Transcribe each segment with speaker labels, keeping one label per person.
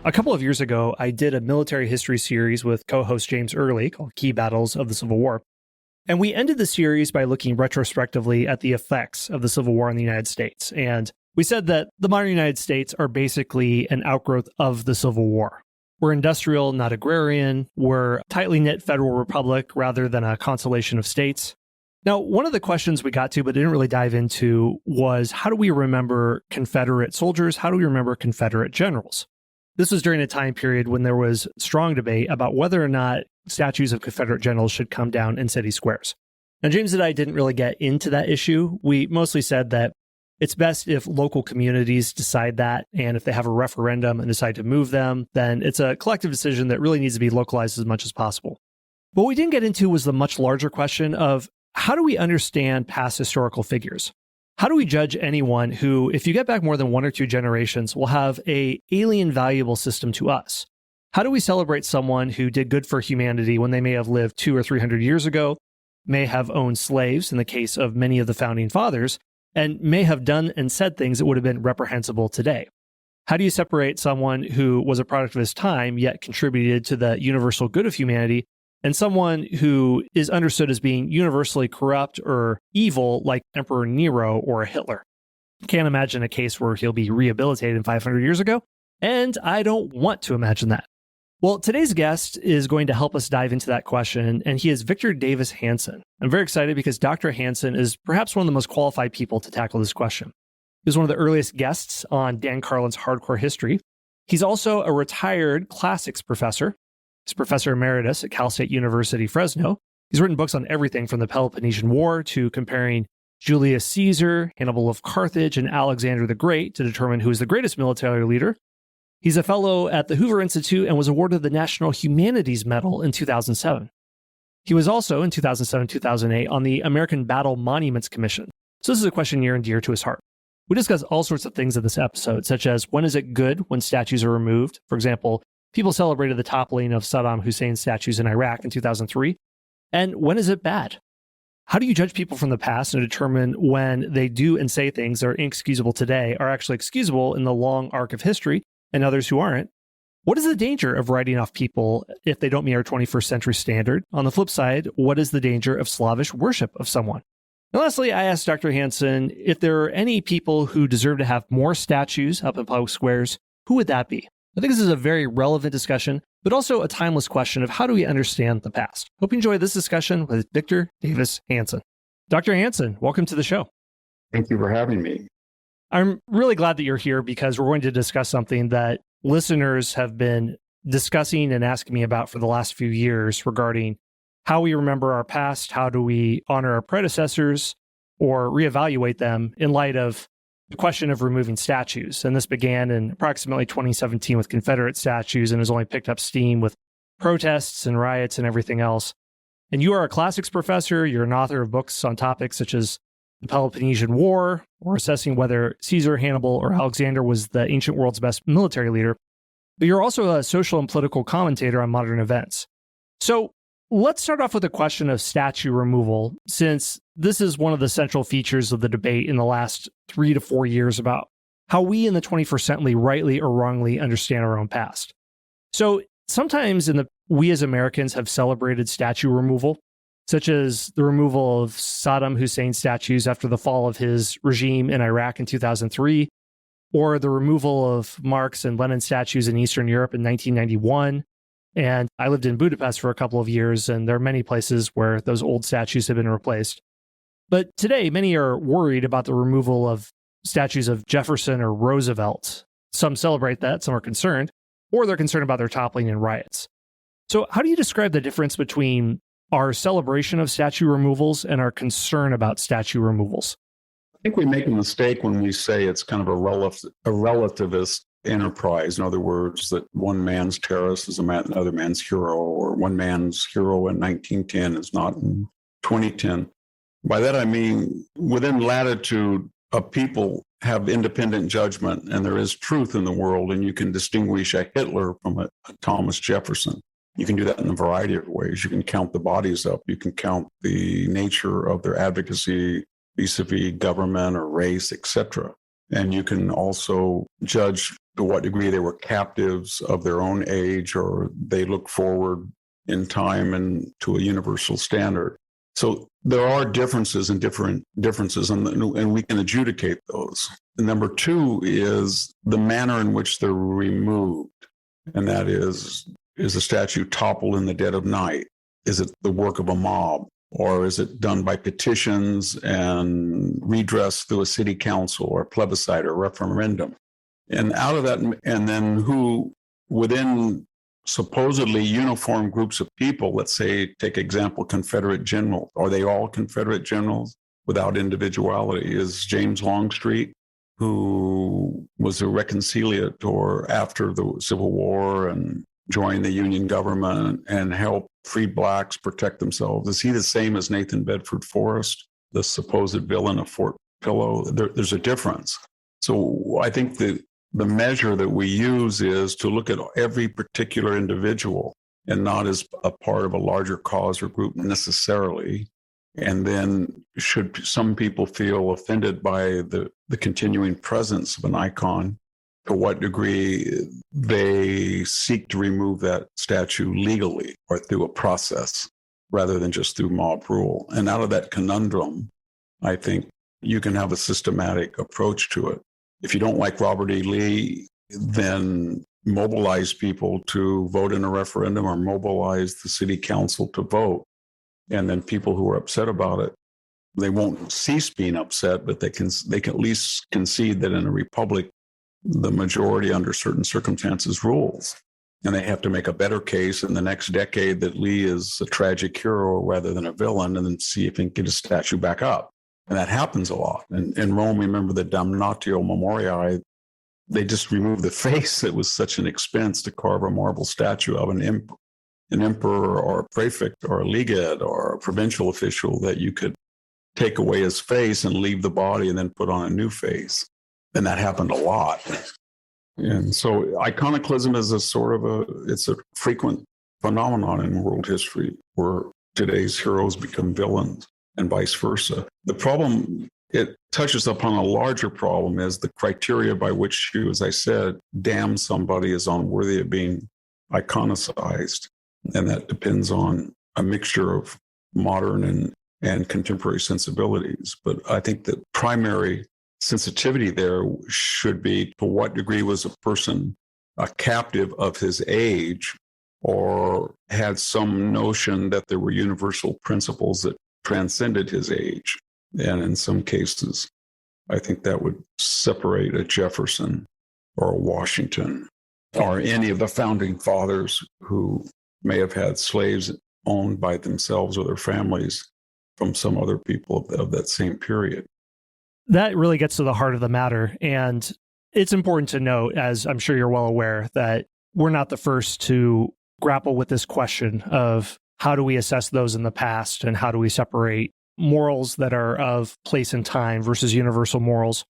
Speaker 1: A couple of years ago, I did a military history series with co-host James Early called Key Battles of the Civil War. And we ended the series by looking retrospectively at the effects of the Civil War in the United States. And we said that the modern United States are basically an outgrowth of the Civil War. We're industrial, not agrarian. We're a tightly knit federal republic rather than a constellation of states. Now, one of the questions we got to but didn't really dive into was, how do we remember Confederate soldiers? How do we remember Confederate generals? This was during a time period when there was strong debate about whether or not statues of Confederate generals should come down in city squares. Now, James and I didn't really get into that issue. We mostly said that it's best if local communities decide that, and if they have a referendum and decide to move them, then it's a collective decision that really needs to be localized as much as possible. What we didn't get into was the much larger question of, how do we understand past historical figures? How do we judge anyone who, if you get back more than one or two generations, will have an alien valuable system to us? How do we celebrate someone who did good for humanity when they may have lived 200 or 300 years ago, may have owned slaves in the case of many of the founding fathers, and may have done and said things that would have been reprehensible today? How do you separate someone who was a product of his time yet contributed to the universal good of humanity and someone who is understood as being universally corrupt or evil, like Emperor Nero or a Hitler? Can't imagine a case where he'll be rehabilitated 500 years ago, and I don't want to imagine that. Well, today's guest is going to help us dive into that question, and he is Victor Davis Hanson. I'm very excited because Dr. Hanson is perhaps one of the most qualified people to tackle this question. He was one of the earliest guests on Dan Carlin's Hardcore History. He's also a retired classics professor. He's professor emeritus at Cal State University, Fresno. He's written books on everything from the Peloponnesian War to comparing Julius Caesar, Hannibal of Carthage, and Alexander the Great to determine who is the greatest military leader. He's a fellow at the Hoover Institute and was awarded the National Humanities Medal in 2007. He was also, in 2007-2008, on the American Battle Monuments Commission. So this is a question near and dear to his heart. We discuss all sorts of things in this episode, such as when is it good when statues are removed? For example, people celebrated the toppling of Saddam Hussein's statues in Iraq in 2003. And when is it bad? How do you judge people from the past and determine when they do and say things that are inexcusable today are actually excusable in the long arc of history and others who aren't? What is the danger of writing off people if they don't meet our 21st century standard? On the flip side, what is the danger of slavish worship of someone? And lastly, I asked Dr. Hanson if there are any people who deserve to have more statues up in public squares, who would that be? I think this is a very relevant discussion, but also a timeless question of how do we understand the past. Hope you enjoy this discussion with Victor Davis Hanson. Dr. Hanson, welcome to the show.
Speaker 2: Thank you for having me.
Speaker 1: I'm really glad that you're here because we're going to discuss something that listeners have been discussing and asking me about for the last few years regarding how we remember our past, how do we honor our predecessors or reevaluate them in light of the question of removing statues. And this began in approximately 2017 with Confederate statues and has only picked up steam with protests and riots and everything else. And you are a classics professor. You're an author of books on topics such as the Peloponnesian War, or assessing whether Caesar, Hannibal, or Alexander was the ancient world's best military leader. But you're also a social and political commentator on modern events. So let's start off with a question of statue removal, since this is one of the central features of the debate in the last 3 to 4 years about how we in the 21st century rightly or wrongly understand our own past. So sometimes we as Americans have celebrated statue removal, such as the removal of Saddam Hussein's statues after the fall of his regime in Iraq in 2003, or the removal of Marx and Lenin statues in Eastern Europe in 1991. And I lived in Budapest for a couple of years, and there are many places where those old statues have been replaced. But today, many are worried about the removal of statues of Jefferson or Roosevelt. Some celebrate that, some are concerned, or they're concerned about their toppling in riots. So how do you describe the difference between our celebration of statue removals and our concern about statue removals?
Speaker 2: I think we make a mistake when we say it's kind of a relativist enterprise. In other words, that one man's terrorist is another man's hero, or one man's hero in 1910 is not in 2010. By that I mean, within latitude, people have independent judgment, and there is truth in the world, and you can distinguish a Hitler from a Thomas Jefferson. You can do that in a variety of ways. You can count the bodies up. You can count the nature of their advocacy vis-a-vis government or race, etc. And you can also judge to what degree they were captives of their own age, or they look forward in time and to a universal standard. So there are differences and and we can adjudicate those. And number two is the manner in which they're removed. And that is the statue toppled in the dead of night? Is it the work of a mob? Or is it done by petitions and redress through a city council or plebiscite or referendum? And out of that, and then who within supposedly uniform groups of people, let's say, take example, Confederate generals, are they all Confederate generals without individuality? Is James Longstreet, who was a reconciliator after the Civil War and joined the Union government and helped free blacks protect themselves, is he the same as Nathan Bedford Forrest, the supposed villain of Fort Pillow? There's a difference. So I think the measure that we use is to look at every particular individual and not as a part of a larger cause or group necessarily. And then should some people feel offended by the continuing presence of an icon, to what degree they seek to remove that statue legally or through a process rather than just through mob rule. And out of that conundrum, I think you can have a systematic approach to it. If you don't like Robert E. Lee, then mobilize people to vote in a referendum or mobilize the city council to vote. And then people who are upset about it, they won't cease being upset, but they can at least concede that in a republic, the majority under certain circumstances rules. And they have to make a better case in the next decade that Lee is a tragic hero rather than a villain, and then see if he can get his statue back up. And that happens a lot. And in Rome, remember the Damnatio Memoriae, they just removed the face. It was such an expense to carve a marble statue of an emperor or a prefect or a legate or a provincial official that you could take away his face and leave the body and then put on a new face. And that happened a lot. And so iconoclasm is it's a frequent phenomenon in world history where today's heroes become villains and vice versa. The problem it touches upon a larger problem is the criteria by which you, as I said, damn somebody as unworthy of being iconicized. And that depends on a mixture of modern and contemporary sensibilities. But I think the primary sensitivity there should be to what degree was a person a captive of his age or had some notion that there were universal principles that transcended his age. And in some cases, I think that would separate a Jefferson or a Washington or any of the founding fathers who may have had slaves owned by themselves or their families from some other people of that same period.
Speaker 1: That really gets to the heart of the matter. And it's important to note, as I'm sure you're well aware, that we're not the first to grapple with this question of how do we assess those in the past and how do we separate morals that are of place and time versus universal morals.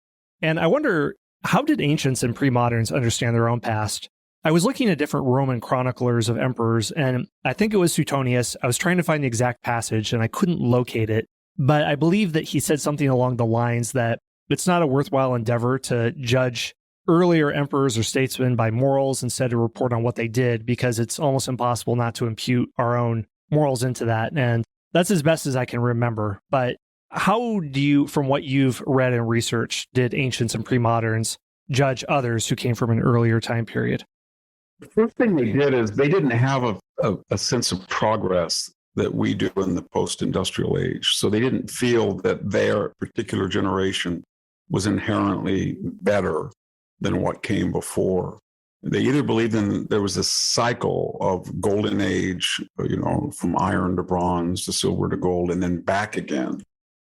Speaker 1: And I wonder, how did ancients and pre-moderns understand their own past? I was looking at different Roman chroniclers of emperors, and I think it was Suetonius. I was trying to find the exact passage, and I couldn't locate it. But I believe that he said something along the lines that it's not a worthwhile endeavor to judge earlier emperors or statesmen by morals instead to report on what they did, because it's almost impossible not to impute our own morals into that. And that's as best as I can remember. But how do you, from what you've read and researched, did ancients and pre-moderns judge others who came from an earlier time period?
Speaker 2: The first thing they did is they didn't have a sense of progress that we do in the post-industrial age. So they didn't feel that their particular generation was inherently better than what came before. They either believed there was a cycle of golden age, from iron to bronze to silver to gold, and then back again,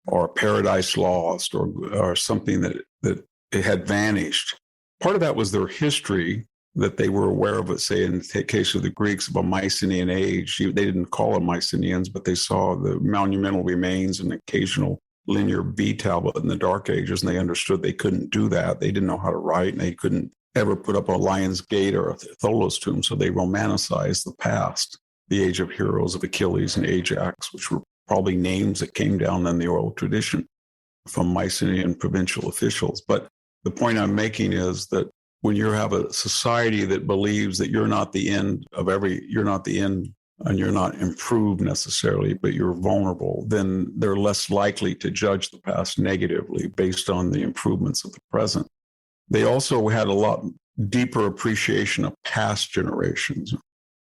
Speaker 2: or paradise lost, or something that it had vanished. Part of that was their history, that they were aware of it, say in the case of the Greeks, of a Mycenaean age. They didn't call them Mycenaeans, but they saw the monumental remains and occasional linear B tablet in the Dark Ages, and they understood they couldn't do that. They didn't know how to write, and they couldn't ever put up a Lion's Gate or a Tholos tomb, so they romanticized the past, the age of heroes of Achilles and Ajax, which were probably names that came down in the oral tradition from Mycenaean provincial officials. But the point I'm making is that when you have a society that believes that you're not the end and you're not improved necessarily, but you're vulnerable, then they're less likely to judge the past negatively based on the improvements of the present. They also had a lot deeper appreciation of past generations,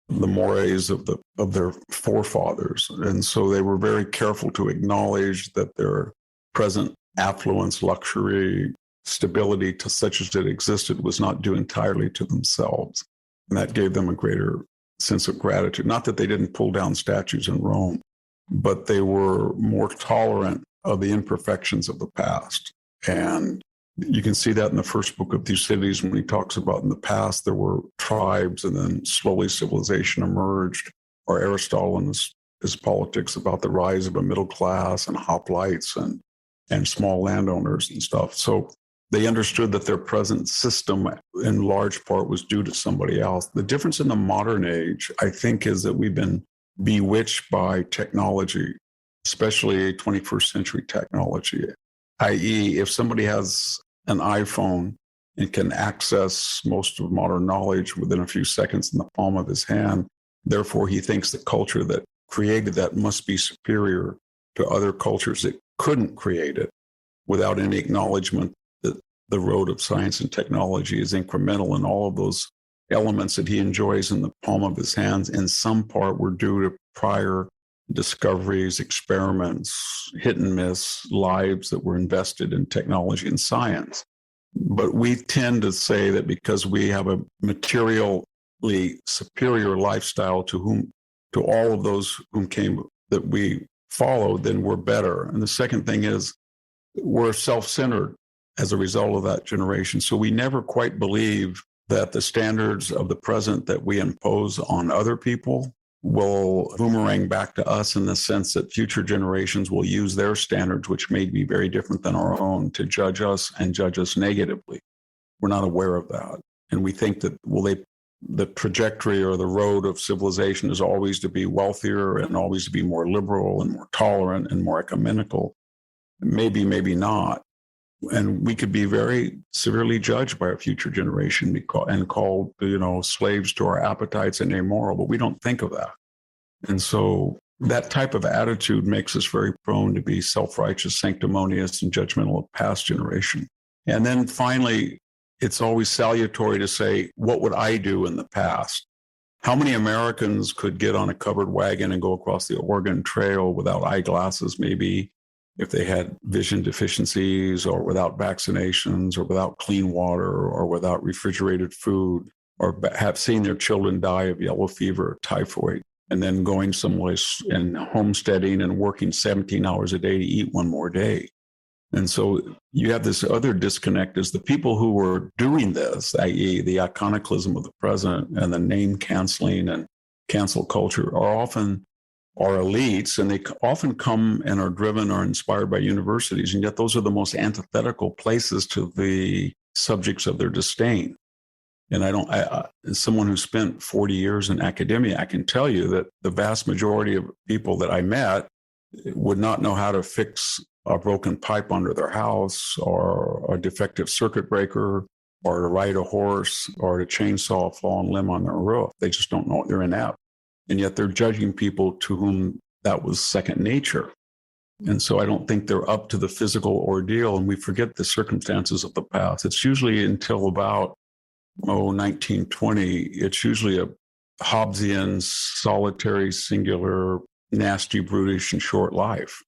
Speaker 2: the mores of their forefathers. And so they were very careful to acknowledge that their present affluence, luxury, stability to such as it existed was not due entirely to themselves. And that gave them a greater sense of gratitude. Not that they didn't pull down statues in Rome, but they were more tolerant of the imperfections of the past. And you can see that in the first book of Thucydides when he talks about in the past there were tribes and then slowly civilization emerged, or Aristotle in his Politics about the rise of a middle class and hoplites and small landowners and stuff. So they understood that their present system in large part was due to somebody else. The difference in the modern age, I think, is that we've been bewitched by technology, especially 21st century technology, i.e., if somebody has an iPhone and can access most of modern knowledge within a few seconds in the palm of his hand, therefore he thinks the culture that created that must be superior to other cultures that couldn't create it, without any acknowledgement that the road of science and technology is incremental, and all of those elements that he enjoys in the palm of his hands in some part were due to prior discoveries, experiments, hit and miss lives that were invested in technology and science. But we tend to say that because we have a materially superior lifestyle to all of those whom came that we followed, then we're better. And the second thing is we're self-centered as a result of that generation. So we never quite believe that the standards of the present that we impose on other people will boomerang back to us, in the sense that future generations will use their standards, which may be very different than our own, to judge us and judge us negatively. We're not aware of that. And we think that, the trajectory or the road of civilization is always to be wealthier and always to be more liberal and more tolerant and more ecumenical. Maybe, maybe not. And we could be very severely judged by a future generation and called, slaves to our appetites and amoral, but we don't think of that. And so that type of attitude makes us very prone to be self-righteous, sanctimonious, and judgmental of past generation. And then finally, it's always salutary to say, what would I do in the past? How many Americans could get on a covered wagon and go across the Oregon Trail without eyeglasses, maybe, if they had vision deficiencies, or without vaccinations, or without clean water, or without refrigerated food, or have seen their children die of yellow fever or typhoid, and then going someplace and homesteading and working 17 hours a day to eat one more day. And so you have this other disconnect, is the people who were doing this, i.e. the iconoclasm of the present and the name canceling and cancel culture, are often are elites, and they often come and are driven or inspired by universities, and yet those are the most antithetical places to the subjects of their disdain. And as someone who spent 40 years in academia, I can tell you that the vast majority of people that I met would not know how to fix a broken pipe under their house, or a defective circuit breaker, or to ride a horse, or to chainsaw a fallen limb on their roof. They just don't know. They're inept. And yet they're judging people to whom that was second nature. And so I don't think they're up to the physical ordeal, and we forget the circumstances of the past. It's usually until about, 1920, it's usually a Hobbesian, solitary, singular, nasty, brutish, and short life.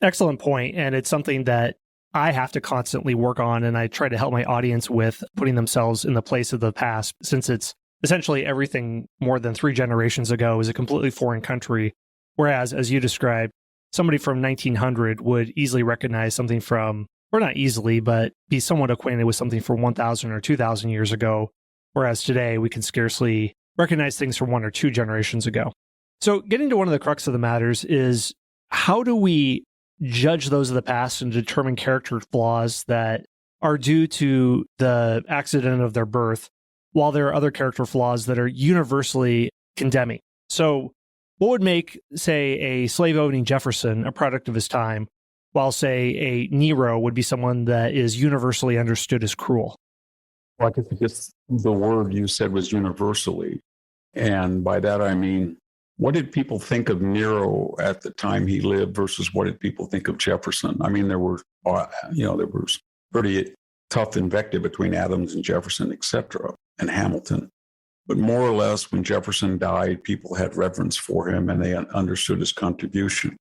Speaker 1: Excellent point. And it's something that I have to constantly work on, and I try to help my audience with putting themselves in the place of the past, since it's essentially everything more than 3 generations ago is a completely foreign country. Whereas, as you described, somebody from 1900 would easily recognize something from, or not easily, but be somewhat acquainted with something from 1,000 or 2,000 years ago. Whereas today, we can scarcely recognize things from 1 or 2 generations ago. So getting to one of the crux of the matters is, how do we judge those of the past and determine character flaws that are due to the accident of their birth, while there are other character flaws that are universally condemning? So what would make, say, a slave-owning Jefferson a product of his time, while, say, a Nero would be someone that is universally understood as cruel?
Speaker 2: Well, I guess the word you said was universally. And by that, I mean, what did people think of Nero at the time he lived versus what did people think of Jefferson? I mean, there was pretty tough invective between Adams and Jefferson, et cetera, and Hamilton. But more or less, when Jefferson died, people had reverence for him and they understood his contribution.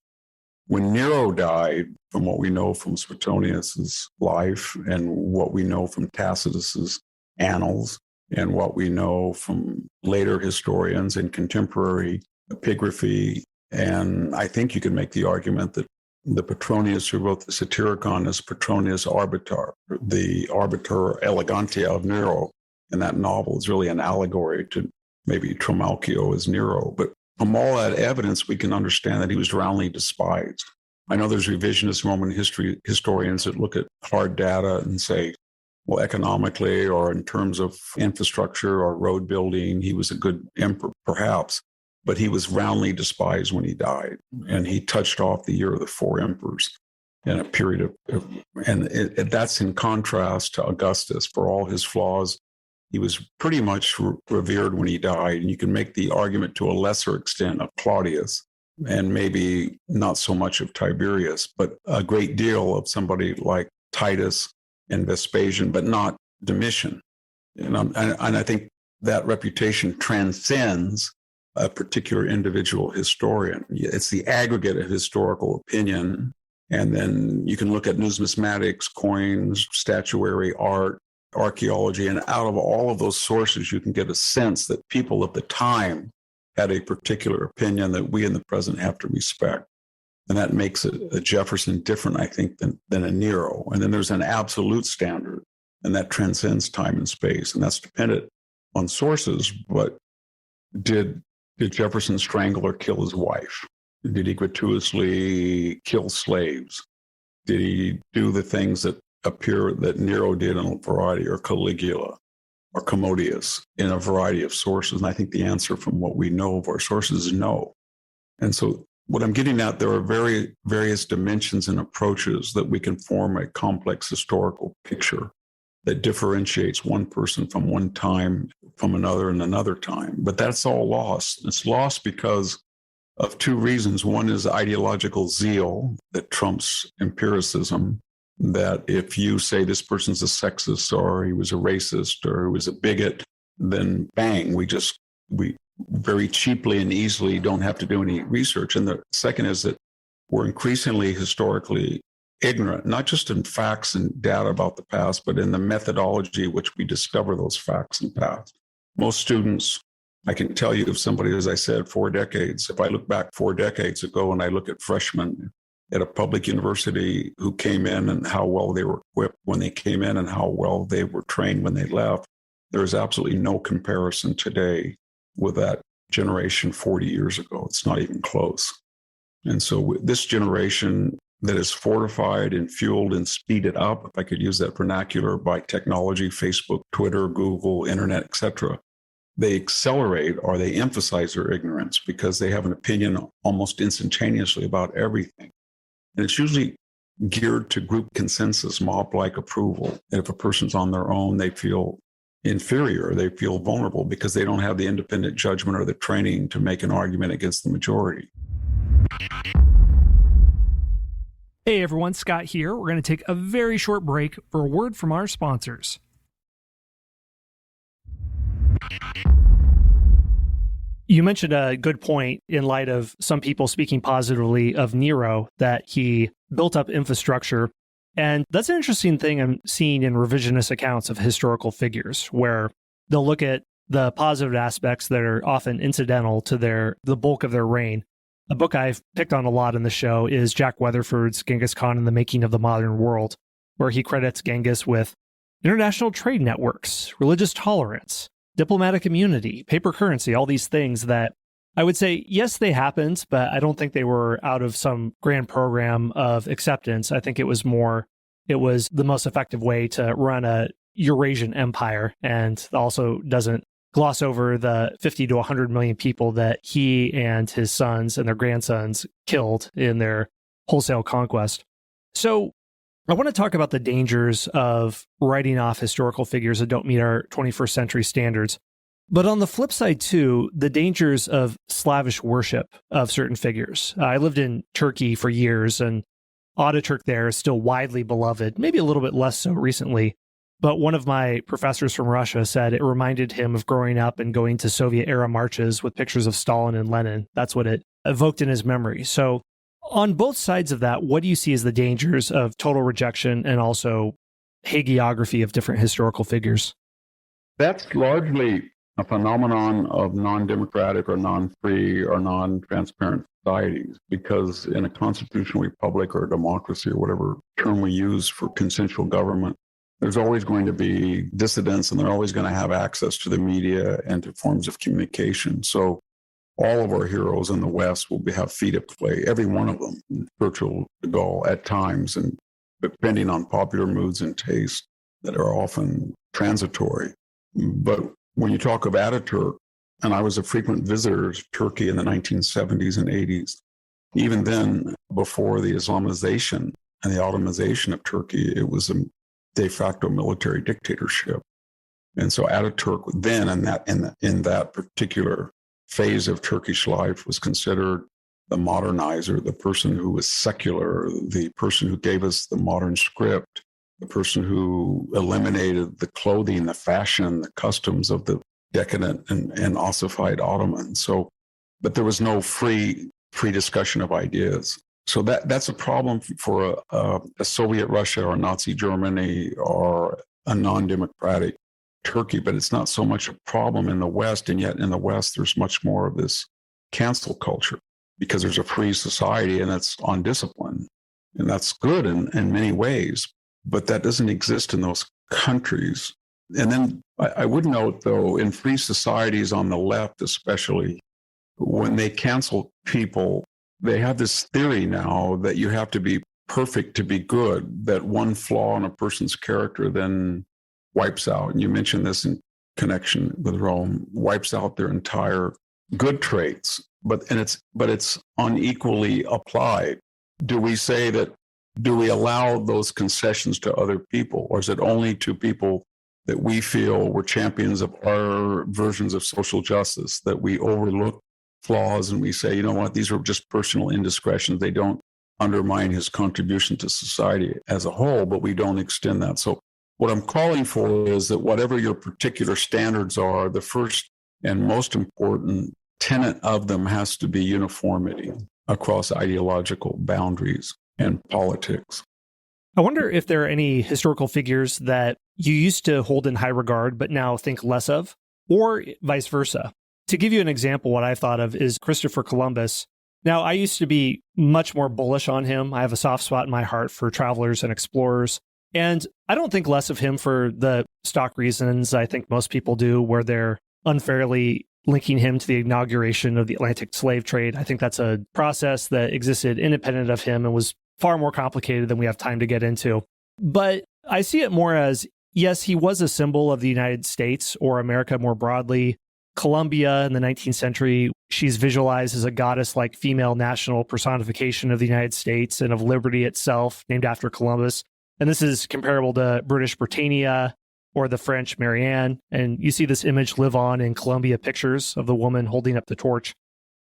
Speaker 2: When Nero died, from what we know from Suetonius's life and what we know from Tacitus's annals and what we know from later historians and contemporary epigraphy, and I think you can make the argument that the Petronius who wrote the Satyricon is Petronius Arbiter, the Arbiter Elegantia of Nero. And that novel is really an allegory to maybe Trimalchio as Nero. But from all that evidence, we can understand that he was roundly despised. I know there's revisionist Roman history historians that look at hard data and say, well, economically or in terms of infrastructure or road building, he was a good emperor, perhaps. But he was roundly despised when he died. And he touched off the year of the four emperors in a period of, that's in contrast to Augustus. For all his flaws, he was pretty much revered when he died. And you can make the argument to a lesser extent of Claudius and maybe not so much of Tiberius, but a great deal of somebody like Titus and Vespasian, but not Domitian. And I think that reputation transcends a particular individual historian. It's the aggregate of historical opinion. And then you can look at numismatics, coins, statuary, art, archaeology, and out of all of those sources, you can get a sense that people at the time had a particular opinion that we in the present have to respect. And that makes a Jefferson different, I think, than a Nero. And then there's an absolute standard, and that transcends time and space. And that's dependent on sources. But did Jefferson strangle or kill his wife? Did he gratuitously kill slaves? Did he do the things that appear that Nero did in a variety, or Caligula or Commodius in a variety of sources? And I think the answer from what we know of our sources is no. And so what I'm getting at, there are various dimensions and approaches that we can form a complex historical picture that differentiates one person from one time from another and another time. But that's all lost. It's lost because of two reasons. One is ideological zeal that trumps empiricism, that if you say this person's a sexist or he was a racist or he was a bigot, then bang, we very cheaply and easily don't have to do any research. And the second is that we're increasingly historically ignorant, not just in facts and data about the past, but in the methodology which we discover those facts and past. Most students, I can tell you, if somebody, as I said, 4 decades, if I look back 4 decades ago and I look at freshmen at a public university who came in and how well they were equipped when they came in and how well they were trained when they left, there's absolutely no comparison today with that generation 40 years ago. It's not even close. And so this generation that is fortified and fueled and speeded up, if I could use that vernacular, by technology, Facebook, Twitter, Google, internet, etc., they accelerate or they emphasize their ignorance because they have an opinion almost instantaneously about everything. And it's usually geared to group consensus, mob-like approval. If a person's on their own, they feel inferior, they feel vulnerable because they don't have the independent judgment or the training to make an argument against the majority.
Speaker 1: Hey everyone, Scott here. We're going to take a very short break for a word from our sponsors. You mentioned a good point in light of some people speaking positively of Nero, that he built up infrastructure. And that's an interesting thing I'm seeing in revisionist accounts of historical figures, where they'll look at the positive aspects that are often incidental to the bulk of their reign. A book I've picked on a lot in the show is Jack Weatherford's Genghis Khan and the Making of the Modern World, where he credits Genghis with international trade networks, religious tolerance, diplomatic immunity, paper currency, all these things that I would say, yes, they happened, but I don't think they were out of some grand program of acceptance. I think it was the most effective way to run a Eurasian empire, and also doesn't gloss over the 50 to 100 million people that he and his sons and their grandsons killed in their wholesale conquest. So I want to talk about the dangers of writing off historical figures that don't meet our 21st century standards. But on the flip side, too, the dangers of slavish worship of certain figures. I lived in Turkey for years, and Ataturk there is still widely beloved, maybe a little bit less so recently. But one of my professors from Russia said it reminded him of growing up and going to Soviet-era marches with pictures of Stalin and Lenin. That's what it evoked in his memory. So on both sides of that, what do you see as the dangers of total rejection and also hagiography of different historical figures?
Speaker 2: That's largely a phenomenon of non-democratic or non-free or non-transparent societies, because in a constitutional republic or a democracy or whatever term we use for consensual government, there's always going to be dissidents and they're always going to have access to the media and to forms of communication. So all of our heroes in the West will have feet of clay, every one of them, Churchill, de Gaulle, at times, and depending on popular moods and taste that are often transitory. But when you talk of Ataturk, and I was a frequent visitor to Turkey in the 1970s and 80s, even then, before the Islamization and the Ottomanization of Turkey, it was a de facto military dictatorship. And so Ataturk then in that particular phase of Turkish life was considered the modernizer, the person who was secular, the person who gave us the modern script, the person who eliminated the clothing, the fashion, the customs of the decadent and ossified Ottoman. So, but there was no free discussion of ideas. So that's a problem for a Soviet Russia or Nazi Germany or a non-democratic Turkey, but it's not so much a problem in the West. And yet in the West, there's much more of this cancel culture because there's a free society and it's on discipline. And that's good in many ways, but that doesn't exist in those countries. And then I would note, though, in free societies on the left, especially, when they cancel people, they have this theory now that you have to be perfect to be good, that one flaw in a person's character then wipes out. And you mentioned this in connection with Rome, wipes out their entire good traits, but it's unequally applied. Do we allow those concessions to other people, or is it only to people that we feel were champions of our versions of social justice, that we overlook flaws and we say, you know what, these are just personal indiscretions. They don't undermine his contribution to society as a whole, but we don't extend that. So what I'm calling for is that whatever your particular standards are, the first and most important tenet of them has to be uniformity across ideological boundaries and politics.
Speaker 1: I wonder if there are any historical figures that you used to hold in high regard, but now think less of, or vice versa. To give you an example, what I've thought of is Christopher Columbus. Now, I used to be much more bullish on him. I have a soft spot in my heart for travelers and explorers. And I don't think less of him for the stock reasons I think most people do, where they're unfairly linking him to the inauguration of the Atlantic slave trade. I think that's a process that existed independent of him and was far more complicated than we have time to get into. But I see it more as, yes, he was a symbol of the United States or America more broadly. Columbia in the 19th century, she's visualized as a goddess-like female national personification of the United States and of liberty itself, named after Columbus. And this is comparable to British Britannia or the French Marianne. And you see this image live on in Columbia pictures of the woman holding up the torch.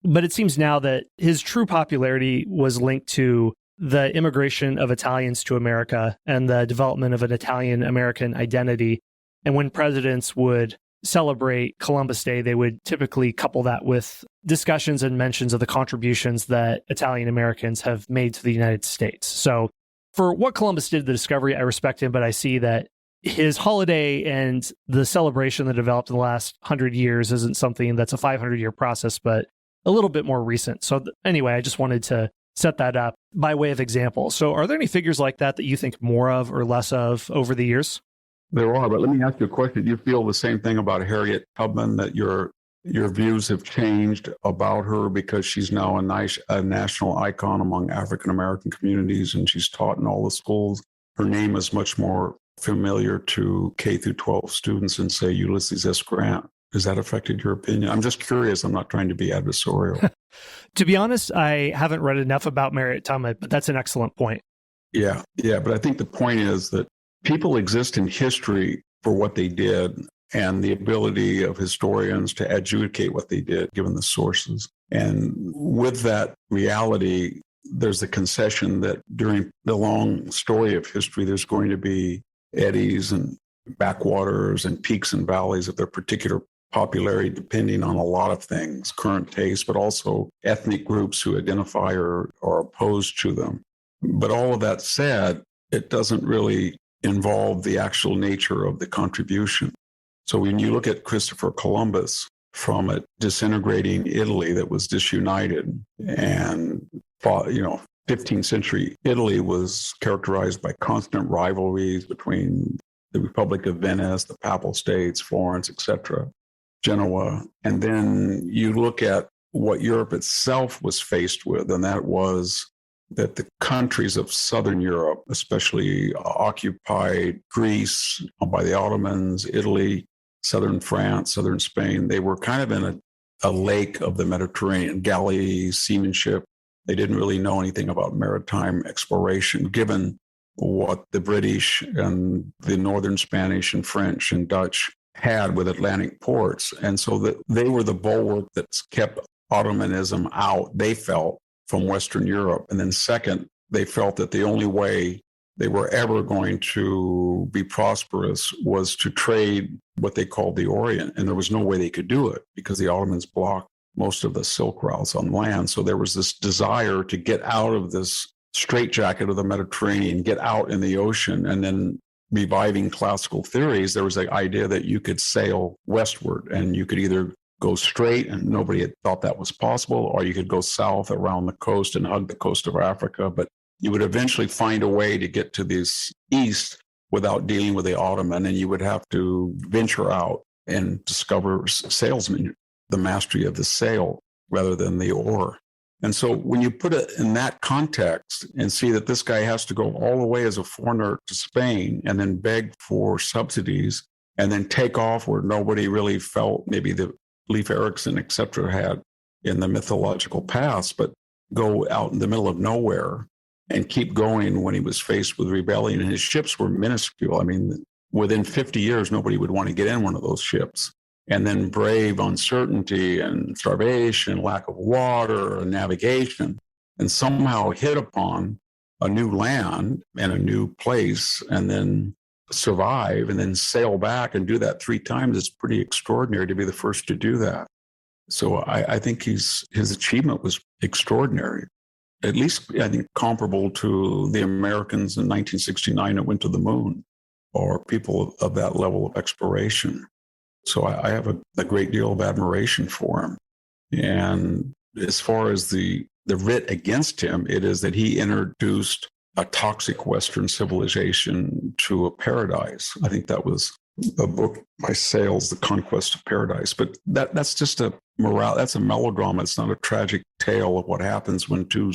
Speaker 1: But it seems now that his true popularity was linked to the immigration of Italians to America and the development of an Italian-American identity. And when presidents would celebrate Columbus Day, they would typically couple that with discussions and mentions of the contributions that Italian Americans have made to the United States. So for what Columbus did, the discovery, I respect him, but I see that his holiday and the celebration that developed in the last 100 years isn't something that's a 500-year process, but a little bit more recent. So anyway, I just wanted to set that up by way of example. So are there any figures like that that you think more of or less of over the years?
Speaker 2: There are, but let me ask you a question. Do you feel the same thing about Harriet Tubman, that your views have changed about her because she's now a national icon among African-American communities and she's taught in all the schools? Her name is much more familiar to K through 12 students than, say, Ulysses S. Grant. Has that affected your opinion? I'm just curious. I'm not trying to be adversarial.
Speaker 1: To be honest, I haven't read enough about Harriet Tubman, but that's an excellent point.
Speaker 2: Yeah. Yeah. But I think the point is that people exist in history for what they did and the ability of historians to adjudicate what they did, given the sources. And with that reality, there's the concession that during the long story of history, there's going to be eddies and backwaters and peaks and valleys of their particular popularity, depending on a lot of things, current taste, but also ethnic groups who identify or are opposed to them. But all of that said, it doesn't really involve the actual nature of the contribution. So when you look at Christopher Columbus from a disintegrating Italy that was disunited and fought, 15th century Italy was characterized by constant rivalries between the Republic of Venice, the Papal States, Florence, etc., Genoa. And then you look at what Europe itself was faced with, and that was that the countries of Southern Europe, especially occupied Greece by the Ottomans, Italy, Southern France, Southern Spain, they were kind of in a lake of the Mediterranean, galley seamanship. They didn't really know anything about maritime exploration, given what the British and the Northern Spanish and French and Dutch had with Atlantic ports. And so that they were the bulwark that kept Ottomanism out, they felt, from Western Europe. And then second, they felt that the only way they were ever going to be prosperous was to trade what they called the Orient. And there was no way they could do it because the Ottomans blocked most of the Silk routes on land. So there was this desire to get out of this straitjacket of the Mediterranean, get out in the ocean. And then reviving classical theories, there was the idea that you could sail westward and you could either go straight, and nobody had thought that was possible, or you could go south around the coast and hug the coast of Africa. But you would eventually find a way to get to this east without dealing with the Ottoman, and you would have to venture out and discover salesmen, the mastery of the sail rather than the oar. And so when you put it in that context and see that this guy has to go all the way as a foreigner to Spain and then beg for subsidies and then take off where nobody really felt, maybe the Leif Erikson, et cetera, had in the mythological past, but go out in the middle of nowhere and keep going when he was faced with rebellion. And his ships were minuscule. I mean, within 50 years, nobody would want to get in one of those ships. And then brave uncertainty and starvation, lack of water and navigation, and somehow hit upon a new land and a new place, and then survive and then sail back and do that 3 times. It's pretty extraordinary to be the first to do that. So I think his achievement was extraordinary, at least I think comparable to the Americans in 1969 that went to the moon, or people of that level of exploration. So I have a great deal of admiration for him. And as far as the writ against him, it is that he introduced a toxic Western civilization to a paradise. I think that was a book by Sales, The Conquest of Paradise. But that's just that's a melodrama. It's not a tragic tale of what happens when 2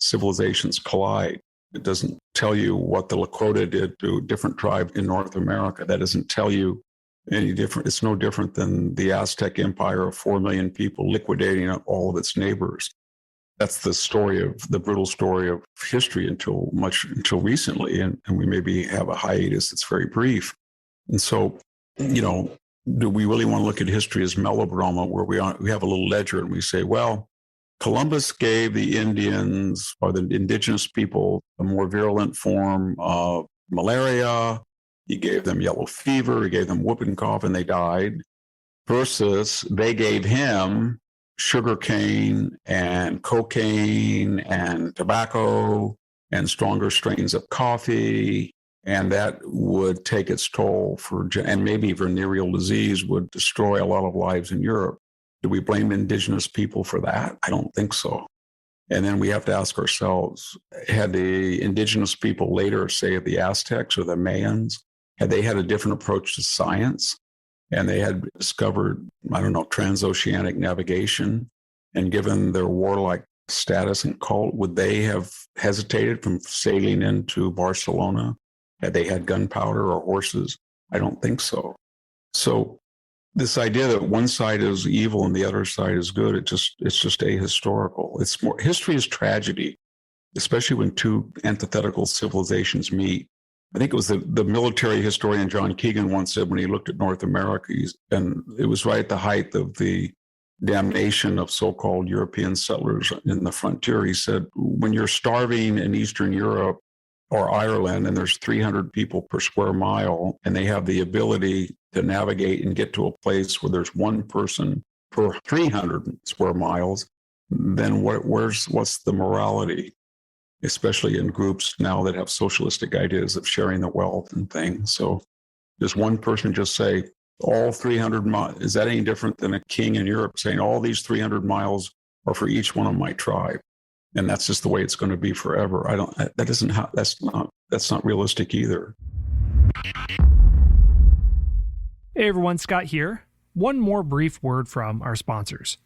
Speaker 2: civilizations collide. It doesn't tell you what the Lakota did to a different tribe in North America. That doesn't tell you any different. It's no different than the Aztec Empire of 4 million people liquidating all of its neighbors. That's the brutal story of history until recently. And we maybe have a hiatus that's very brief. And so, do we really want to look at history as melodrama where we have a little ledger and we say, well, Columbus gave the Indians or the indigenous people a more virulent form of malaria. He gave them yellow fever. He gave them whooping cough and they died. Versus they gave him sugarcane and cocaine and tobacco and stronger strains of coffee. And that would take its toll and maybe venereal disease would destroy a lot of lives in Europe. Do we blame indigenous people for that? I don't think so. And then we have to ask ourselves, had the indigenous people later, say the Aztecs or the Mayans, had they had a different approach to science and they had discovered, transoceanic navigation, and given their warlike status and cult, would they have hesitated from sailing into Barcelona? Had they had gunpowder or horses? I don't think so. So this idea that one side is evil and the other side is good, it's just ahistorical. History is tragedy. especially when two antithetical civilizations meet. I think it was the military historian John Keegan once said when he looked at North America, and it was right at the height of the damnation of so-called European settlers in the frontier. He said, when you're starving in Eastern Europe or Ireland and there's 300 people per square mile and they have the ability to navigate and get to a place where there's one person per 300 square miles, then what's the morality? Especially in groups now that have socialistic ideas of sharing the wealth and things. So does one person just say, all 300 miles, is that any different than a king in Europe saying all these 300 miles are for each one of my tribe? And that's just the way it's going to be forever. That's not realistic either.
Speaker 1: Hey everyone, Scott here. One more brief word from our sponsors.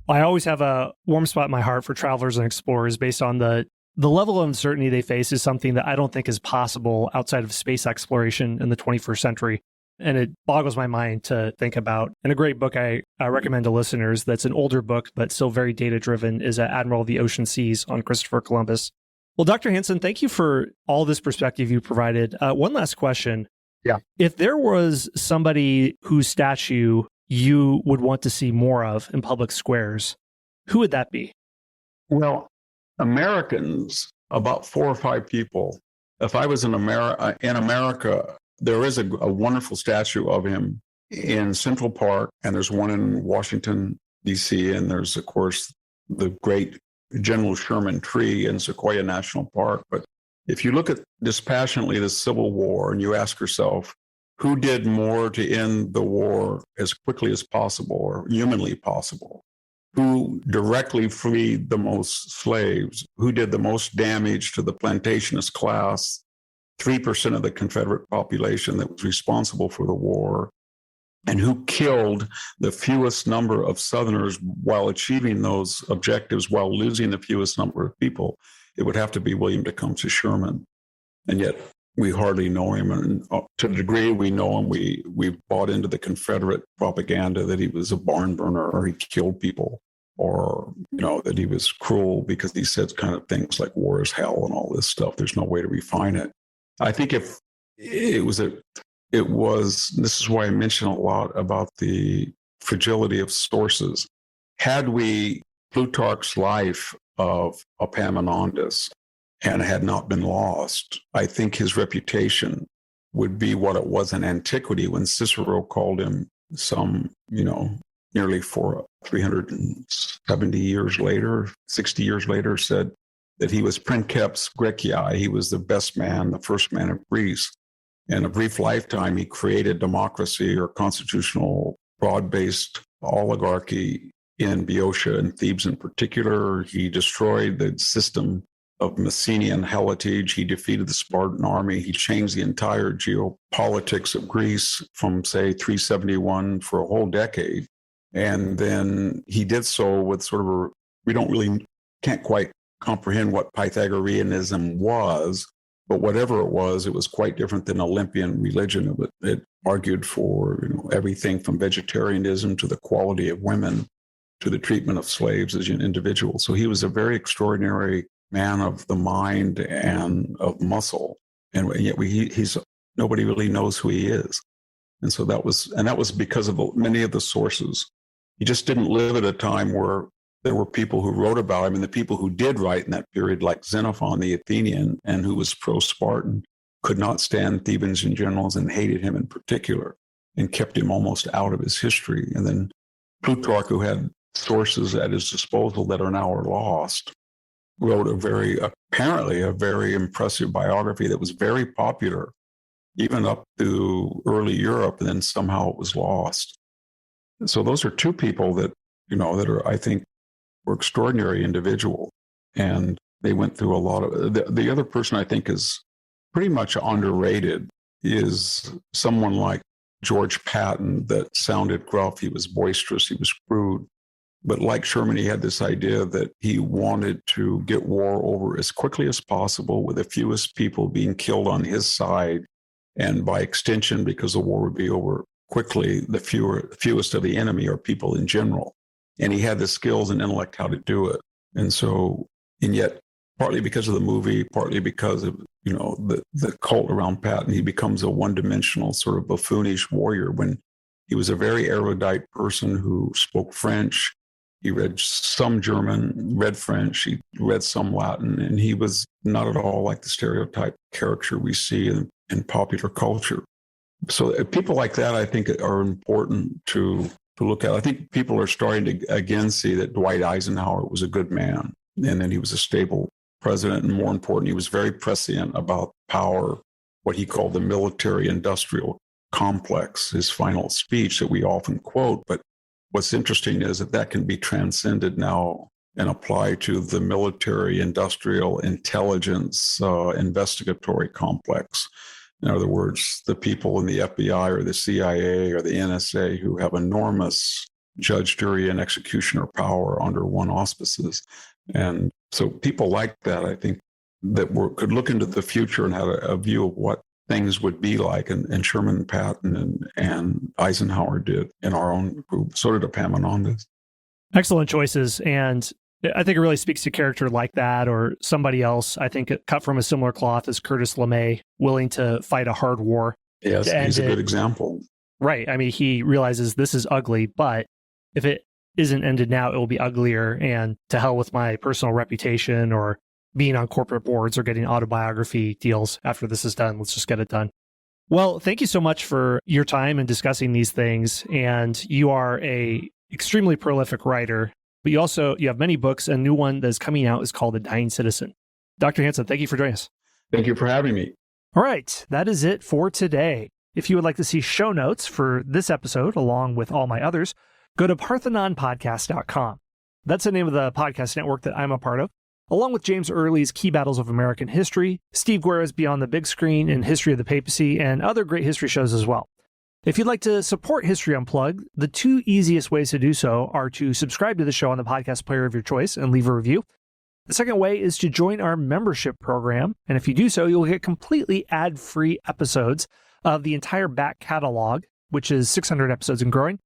Speaker 1: I always have a warm spot in my heart for travelers and explorers based on the level of uncertainty they face is something that I don't think is possible outside of space exploration in the 21st century. And it boggles my mind to think about. And a great book I recommend to listeners that's an older book, but still very data-driven, is Admiral of the Ocean Seas on Christopher Columbus. Well, Dr. Hanson, thank you for all this perspective you provided. One last question.
Speaker 2: Yeah.
Speaker 1: If there was somebody whose statue you would want to see more of in public squares, who would that be?
Speaker 2: Well, Americans, about 4 or 5 people. If I was in America, there is a wonderful statue of him in Central Park, and there's one in Washington, D.C., and there's, of course, the great General Sherman tree in Sequoia National Park. But if you look at dispassionately the Civil War and you ask yourself, who did more to end the war as quickly as possible or humanly possible? Who directly freed the most slaves? Who did the most damage to the plantationist class, 3% of the Confederate population that was responsible for the war? And who killed the fewest number of Southerners while achieving those objectives, while losing the fewest number of people? It would have to be William Tecumseh Sherman. And yet we hardly know him. And to the degree we know him, we've bought into the Confederate propaganda that he was a barn burner or he killed people, or, that he was cruel because he said kind of things like war is hell and all this stuff. There's no way to refine it. I think if it was, this is why I mention a lot about the fragility of sources. Had we Plutarch's life of Epaminondas and had not been lost, I think his reputation would be what it was in antiquity when Cicero called him nearly 370 years later, 60 years later, said that he was princeps Graecii. He was the best man, the first man of Greece. In a brief lifetime, he created democracy or constitutional broad-based oligarchy in Boeotia and Thebes in particular. He destroyed the system of Messenian heritage. He defeated the Spartan army. He changed the entire geopolitics of Greece from, say, 371 for a whole decade. And then he did so with can't quite comprehend what Pythagoreanism was, but whatever it was quite different than Olympian religion. It argued for everything from vegetarianism to the quality of women to the treatment of slaves as an individual. So he was a very extraordinary man of the mind and of muscle, and yet nobody really knows who he is. And so that was because of many of the sources. He just didn't live at a time where there were people who wrote about him, and the people who did write in that period, like Xenophon the Athenian, and who was pro-Spartan, could not stand Thebans in general and hated him in particular and kept him almost out of his history. And then Plutarch, who had sources at his disposal that are now lost, wrote apparently a very impressive biography that was very popular, even up to early Europe, and then somehow it was lost. So those are two people that I think were extraordinary individual, and they went through a lot of. The other person I think is pretty much underrated is someone like George Patton, that sounded gruff. He was boisterous. He was crude. But like Sherman, he had this idea that he wanted to get war over as quickly as possible with the fewest people being killed on his side. And by extension, because the war would be over quickly, the fewest of the enemy or people in general. and he had the skills and intellect how to do it. And so, and yet, partly because of the movie, partly because of, the cult around Patton, he becomes a one-dimensional sort of buffoonish warrior when he was a very erudite person who spoke French. He read some German, read French, he read some Latin, and he was not at all like the stereotype character we see in popular culture. So people like that, I think, are important to look at. I think people are starting to again see that Dwight Eisenhower was a good man, and then he was a stable president, and more important, he was very prescient about power, what he called the military-industrial complex, his final speech that we often quote. But what's interesting is that can be transcended now and applied to the military-industrial intelligence investigatory complex. In other words, the people in the FBI or the CIA or the NSA who have enormous judge, jury, and executioner power under one auspices. And so people like that, I think, that could look into the future and have a view of what things would be like. And Sherman Patton and Eisenhower did in our own group. So did Epaminondas.
Speaker 1: Excellent choices. And I think it really speaks to character like that or somebody else, I think, cut from a similar cloth as Curtis LeMay, willing to fight a hard war.
Speaker 2: Yes, he's a good example.
Speaker 1: Right. I mean, he realizes this is ugly, but if it isn't ended now, it will be uglier. And to hell with my personal reputation or being on corporate boards or getting autobiography deals after this is done. Let's just get it done. Well, thank you so much for your time and discussing these things. And you are a extremely prolific writer, but you have many books. A new one that's coming out is called The Dying Citizen. Dr. Hanson, thank you for joining us.
Speaker 2: Thank you for having me.
Speaker 1: All right. That is it for today. If you would like to see show notes for this episode, along with all my others, go to parthenonpodcast.com. That's the name of the podcast network that I'm a part of, along with James Early's Key Battles of American History, Steve Guerra's Beyond the Big Screen and History of the Papacy, and other great history shows as well. If you'd like to support History Unplugged, the two easiest ways to do so are to subscribe to the show on the podcast player of your choice and leave a review. The second way is to join our membership program, and if you do so, you'll get completely ad-free episodes of the entire back catalog, which is 600 episodes and growing,